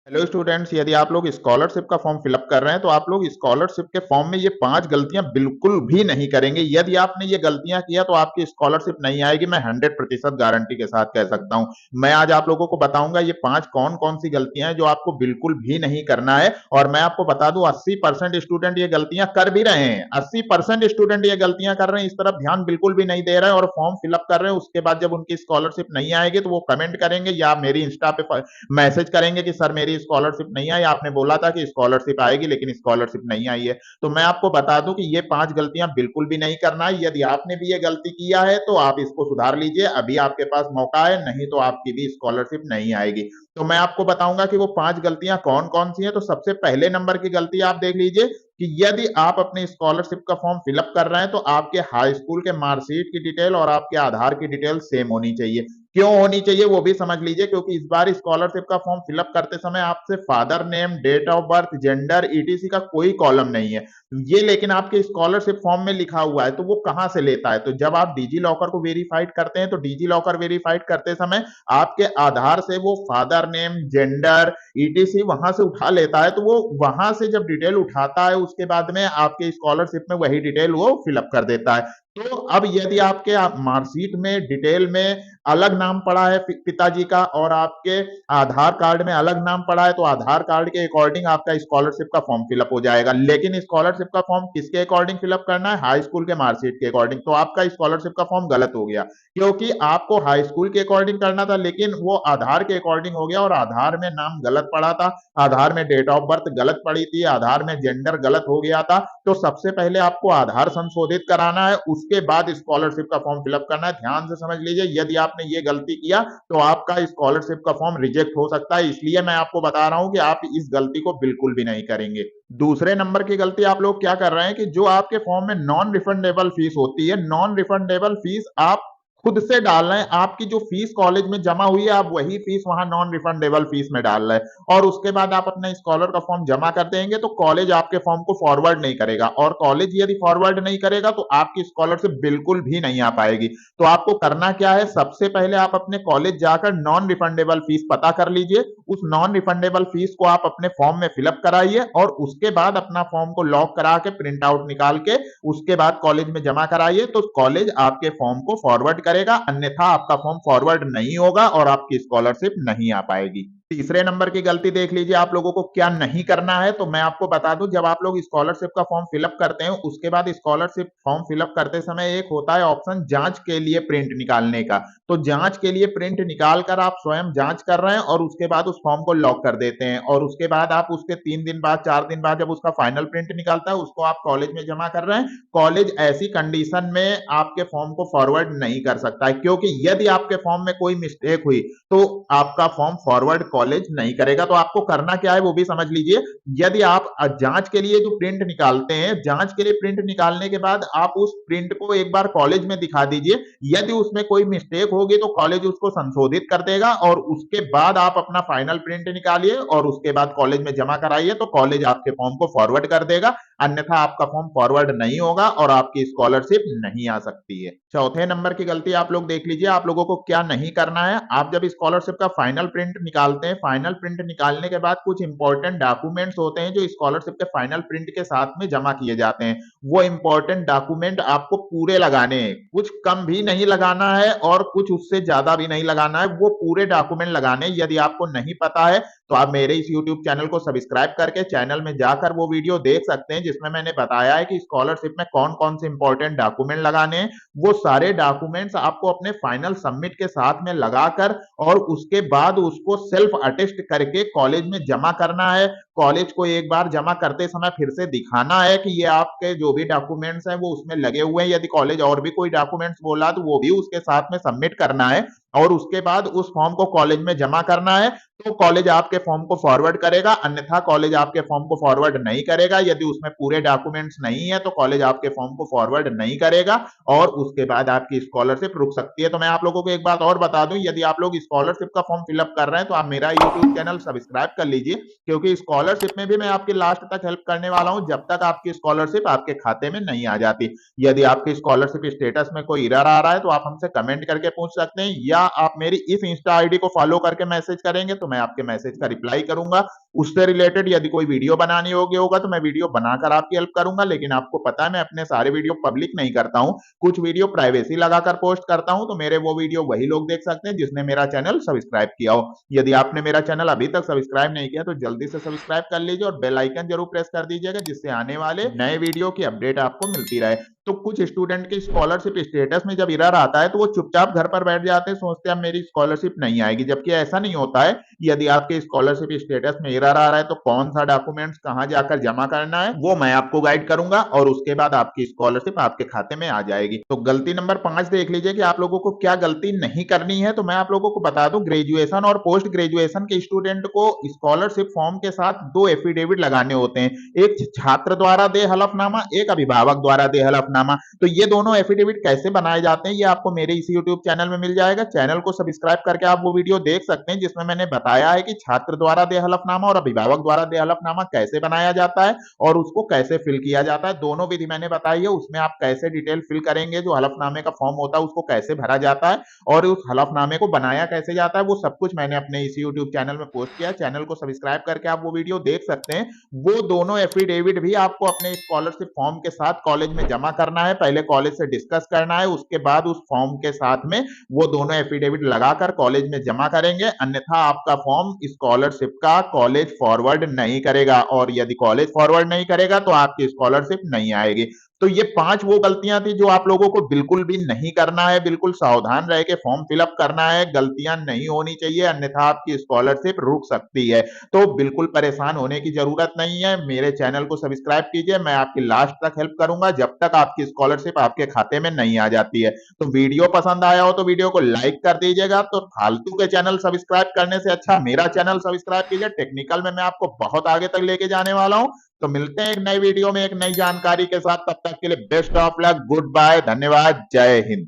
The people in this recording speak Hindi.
हेलो स्टूडेंट्स, यदि आप लोग स्कॉलरशिप का फॉर्म फिलअप कर रहे हैं तो आप लोग स्कॉलरशिप के फॉर्म में ये 5 गलतियां बिल्कुल भी नहीं करेंगे। यदि आपने ये गलतियां किया तो आपकी स्कॉलरशिप नहीं आएगी। मैं 100% गारंटी के साथ कह सकता हूं। मैं आज आप लोगों को बताऊंगा ये 5 कौन कौन सी गलतियां हैं जो आपको बिल्कुल भी नहीं करना है। और मैं आपको बता दूं 80% स्टूडेंट ये गलतियां कर भी रहे हैं। 80% स्टूडेंट ये गलतियां कर रहे हैं, इस तरफ ध्यान बिल्कुल भी नहीं दे रहे हैं और फॉर्म फिलअप कर रहे हैं। उसके बाद जब उनकी स्कॉलरशिप नहीं आएगी तो वो कमेंट करेंगे या मेरी इंस्टा पे मैसेज करेंगे कि सर मेरी स्कॉलरशिप नहीं आई, आपने बोला था कि स्कॉलरशिप आएगी लेकिन स्कॉलरशिप नहीं आई है। तो मैं आपको बता दूं कि ये 5 गलतियां बिल्कुल भी नहीं करना है। यदि आपने भी ये गलती किया है तो आप इसको सुधार लीजिए, अभी आपके पास मौका है, नहीं तो आपकी भी स्कॉलरशिप नहीं आएगी। तो मैं आपको बताऊंगा कि वो 5 गलतियां कौन कौन सी हैं। तो सबसे पहले नंबर की गलती आप देख लीजिए कि यदि आप अपने स्कॉलरशिप का फॉर्म फिलअप कर रहे हैं तो आपके हाई स्कूल के मार्कशीट की डिटेल और आपके आधार की डिटेल सेम होनी चाहिए। क्यों होनी चाहिए वो भी समझ लीजिए, क्योंकि इस बार स्कॉलरशिप का फॉर्म फिलअप करते समय आपसे father name, date of birth, gender, ETC का कोई कॉलम नहीं है। ये लेकिन आपके स्कॉलरशिप फॉर्म में लिखा हुआ है, तो वो कहां से लेता है? तो जब आप डिजी लॉकर को वेरीफाइड करते हैं तो डिजी लॉकर वेरीफाइड करते समय आपके आधार से वो फादर नेम, जेंडर, ईटीसी वहां से उठा लेता है। तो वो वहां से जब डिटेल उठाता है उसके बाद में आपके स्कॉलरशिप में वही डिटेल वो फिलअप कर देता है। तो अब यदि आपके मार्कशीट में डिटेल में अलग नाम पड़ा है पिताजी का और आपके आधार कार्ड में अलग नाम पड़ा है तो आधार कार्ड के अकॉर्डिंग आपका स्कॉलरशिप का फॉर्म फिलअप हो जाएगा। लेकिन स्कॉलरशिप का फॉर्म किसके अकॉर्डिंग फिलअप करना है? हाई स्कूल के मार्कशीट के अकॉर्डिंग। तो आपका स्कॉलरशिप का फॉर्म गलत हो गया, क्योंकि आपको हाई स्कूल के अकॉर्डिंग करना था लेकिन वो आधार के अकॉर्डिंग हो गया और आधार में नाम गलत पड़ा था, आधार में डेट ऑफ बर्थ गलत पड़ी थी, आधार में जेंडर गलत हो गया था। तो सबसे पहले आपको आधार संशोधित कराना है, उसके बाद स्कॉलरशिप का फॉर्म फिलअप करना है। ध्यान से समझ लीजिए, यदि आपने ये गलती किया तो आपका स्कॉलरशिप का फॉर्म रिजेक्ट हो सकता है। इसलिए मैं आपको बता रहा हूं कि आप इस गलती को बिल्कुल भी नहीं करेंगे। दूसरे नंबर की गलती आप लोग क्या कर रहे हैं कि जो आपके फॉर्म में नॉन रिफंडेबल फीस होती है, नॉन रिफंडेबल फीस आप खुद से डाल रहे हैं। आपकी जो फीस कॉलेज में जमा हुई है आप वही फीस वहां नॉन रिफंडेबल फीस में डाल रहे हैं और उसके बाद आप अपना स्कॉलर का फॉर्म जमा कर देंगे तो कॉलेज आपके फॉर्म को फॉरवर्ड नहीं करेगा और कॉलेज यदि फॉरवर्ड नहीं करेगा तो आपकी स्कॉलरशिप बिल्कुल भी नहीं आ पाएगी। तो आपको करना क्या है? सबसे पहले आप अपने कॉलेज जाकर नॉन रिफंडेबल फीस पता कर लीजिए। उस नॉन रिफंडेबल फीस को आप अपने फॉर्म में फिलअप कराइए और उसके बाद अपना फॉर्म को लॉक करा के प्रिंट आउट निकाल के उसके बाद कॉलेज में जमा कराइए। तो कॉलेज आपके फॉर्म को फॉरवर्ड करेगा, अन्यथा आपका फॉर्म फॉरवर्ड नहीं होगा और आपकी स्कॉलरशिप नहीं आ पाएगी। तीसरे नंबर की गलती देख लीजिए आप लोगों को क्या नहीं करना है। तो मैं आपको बता दूं, जब आप लोग स्कॉलरशिप का फॉर्म फिलअप करते हैं उसके बाद स्कॉलरशिप फॉर्म फिलअप करते समय एक होता है ऑप्शन जांच के लिए प्रिंट निकालने का। तो जांच के लिए प्रिंट निकाल कर आप स्वयं जांच कर रहे हैं और उसके बाद उस फॉर्म को लॉक कर देते हैं और उसके बाद आप उसके 3 दिन बाद 4 दिन बाद जब उसका फाइनल प्रिंट निकालता है उसको आप कॉलेज में जमा कर रहे हैं। कॉलेज ऐसी कंडीशन में आपके फॉर्म को फॉरवर्ड नहीं कर सकता है, क्योंकि यदि आपके फॉर्म में कोई मिस्टेक हुई तो आपका फॉर्म फॉरवर्ड कॉलेज नहीं करेगा। तो आपको करना क्या है वो भी समझ लीजिए। यदि आप जांच के लिए जो प्रिंट निकालते हैं, जांच के लिए प्रिंट निकालने के बाद आप उस प्रिंट को एक बार कॉलेज में दिखा दीजिए। यदि उसमें कोई मिस्टेक होगी तो कॉलेज उसको संशोधित कर देगा और उसके बाद आप अपना फाइनल प्रिंट निकालिए और उसके बाद कॉलेज में जमा कराइए तो कॉलेज आपके फॉर्म को फॉरवर्ड कर देगा, अन्यथा आपका फॉर्म फॉरवर्ड नहीं होगा और आपकी स्कॉलरशिप नहीं आ सकती है। चौथे नंबर की गलती आप लोग देख लीजिए, आप लोगों को क्या नहीं करना है। आप जब स्कॉलरशिप का फाइनल प्रिंट निकालते हैं, फाइनल प्रिंट निकालने के बाद कुछ इंपॉर्टेंट डॉक्यूमेंट्स होते हैं जो स्कॉलरशिप के फाइनल प्रिंट के साथ में जमा किए जाते हैं। वो इंपॉर्टेंट डॉक्यूमेंट आपको पूरे लगाने हैं, कुछ कम भी नहीं लगाना है और कुछ उससे ज्यादा भी नहीं लगाना है, वो पूरे डॉक्यूमेंट लगाने। यदि आपको नहीं पता है तो आप मेरे इस YouTube चैनल को सब्सक्राइब करके चैनल में जाकर वो वीडियो देख सकते हैं जिसमें मैंने बताया है कि स्कॉलरशिप में कौन कौन से इंपॉर्टेंट डॉक्यूमेंट लगाने हैं। वो सारे डॉक्यूमेंट्स आपको अपने फाइनल सबमिट के साथ में लगाकर और उसके बाद उसको सेल्फ अटेस्ट करके कॉलेज में जमा करना है। कॉलेज को एक बार जमा करते समय फिर से दिखाना है कि ये आपके जो भी डॉक्यूमेंट्स हैं वो उसमें लगे हुए हैं। यदि कॉलेज और भी कोई डॉक्यूमेंट्स बोला तो वो भी उसके साथ में सबमिट करना है और उसके बाद उस फॉर्म को कॉलेज में जमा करना है। तो कॉलेज आपके फॉर्म को फॉरवर्ड करेगा, अन्यथा कॉलेज आपके फॉर्म को फॉरवर्ड नहीं करेगा। यदि उसमें पूरे डॉक्यूमेंट्स नहीं है तो कॉलेज आपके फॉर्म को फॉरवर्ड नहीं करेगा और उसके बाद आपकी स्कॉलरशिप रुक सकती है। तो मैं आप लोगों को एक बात और बता दूं, यदि आप लोग स्कॉलरशिप का फॉर्म फिलअप कर रहे हैं तो आप मेरा यूट्यूब चैनल सब्सक्राइब कर लीजिए, क्योंकि स्कॉलरशिप में भी मैं आपकी लास्ट तक हेल्प करने वाला हूं जब तक आपकी स्कॉलरशिप आपके खाते में नहीं आ जाती। यदि आपकी स्कॉलरशिप स्टेटस में कोई एरर आ रहा है तो आप हमसे कमेंट करके पूछ सकते हैं या या आप मेरी इस इंस्टा आईडी को फॉलो करके मैसेज करेंगे तो मैं आपके मैसेज का रिप्लाई करूंगा। उससे रिलेटेड यदि कोई वीडियो बनानी होगा तो मैं वीडियो बनाकर आपकी हेल्प करूंगा। लेकिन आपको पता है मैं अपने सारे वीडियो पब्लिक नहीं करता हूं, कुछ वीडियो प्राइवेसी लगाकर पोस्ट करता हूं, तो मेरे वो वीडियो वही लोग देख सकते हैं जिसने मेरा चैनल सब्सक्राइब किया हो। यदि आपने मेरा चैनल अभी तक सब्सक्राइब नहीं किया तो जल्दी से सब्सक्राइब कर लीजिए और बेल आइकन जरूर प्रेस कर दीजिएगा, जिससे आने वाले नए वीडियो की अपडेट आपको मिलती रहे। तो कुछ स्टूडेंट की स्कॉलरशिप स्टेटस में जब एरर आता है तो वो चुपचाप घर पर बैठ जाते हैं, सोचते हैं अब मेरी स्कॉलरशिप नहीं आएगी, जबकि ऐसा नहीं होता है। यदि आपके स्कॉलरशिप स्टेटस में एरर आ रहा है तो कौन सा डॉक्यूमेंट्स कहां जाकर जमा करना है वो मैं आपको गाइड करूंगा और उसके बाद आपकी स्कॉलरशिप आपके खाते में आ जाएगी। तो गलती नंबर 5 देख लीजिए कि आप लोगों को क्या गलती नहीं करनी है। तो मैं आप लोगों को बता दूं, ग्रेजुएशन और पोस्ट ग्रेजुएशन के स्टूडेंट को स्कॉलरशिप फॉर्म के साथ 2 एफिडेविट लगाने होते हैं, एक छात्र द्वारा दे हलफनामा, एक अभिभावक द्वारा दे हलफनामा। तो ये दोनों एफिडेविट कैसे बनाए जाते हैं ये आपको मेरे इसी यूट्यूब चैनल में मिल जाएगा। चैनल को सब्सक्राइब करके आप वो वीडियो देख सकते हैं जिसमें मैंने बताया है कि छात्र द्वारा दे हलफनामा और अभिभावक द्वारा दे हलफनामा कैसे बनाया जाता है और उसको कैसे फिल किया जाता है। दोनों विधि मैंने बताई है, उसमें आप कैसे डिटेल फिल करेंगे, जो हलफनामे का फॉर्म होता है उसको कैसे भरा जाता है और उस हलफनामे को बनाया कैसे जाता है, वो सब कुछ मैंने अपने इसी यूट्यूब चैनल में पोस्ट किया। चैनल को सब्सक्राइब करके आप वो वीडियो देख सकते हैं। वो दोनों एफिडेविट भी आपको अपने स्कॉलरशिप फॉर्म के साथ कॉलेज में जमा करना है। पहले कॉलेज से डिस्कस करना है, उसके बाद उस फॉर्म के साथ में वो दोनों एफिडेविट लगाकर कॉलेज में जमा करेंगे, अन्यथा आपका फॉर्म स्कॉलरशिप का कॉलेज फॉरवर्ड नहीं करेगा और यदि कॉलेज फॉरवर्ड नहीं करेगा तो आपकी स्कॉलरशिप नहीं आएगी। तो ये 5 वो गलतियां थी जो आप लोगों को बिल्कुल भी नहीं करना है, बिल्कुल सावधान रह के फॉर्म फिलअप करना है, गलतियां नहीं होनी चाहिए, अन्यथा आपकी स्कॉलरशिप रुक सकती है। तो बिल्कुल परेशान होने की जरूरत नहीं है, मेरे चैनल को सब्सक्राइब कीजिए, मैं आपकी लास्ट तक हेल्प करूंगा जब तक आपकी स्कॉलरशिप आपके खाते में नहीं आ जाती है। तो वीडियो पसंद आया हो तो वीडियो को लाइक कर दीजिएगा। तो फालतू के चैनल सब्सक्राइब करने से अच्छा मेरा चैनल सब्सक्राइब कीजिए, टेक्निकल में मैं आपको बहुत आगे तक लेके जाने वाला हूं। तो मिलते हैं एक नई वीडियो में एक नई जानकारी के साथ, तब तक के लिए best of luck, goodbye, धन्यवाद, जय हिंद।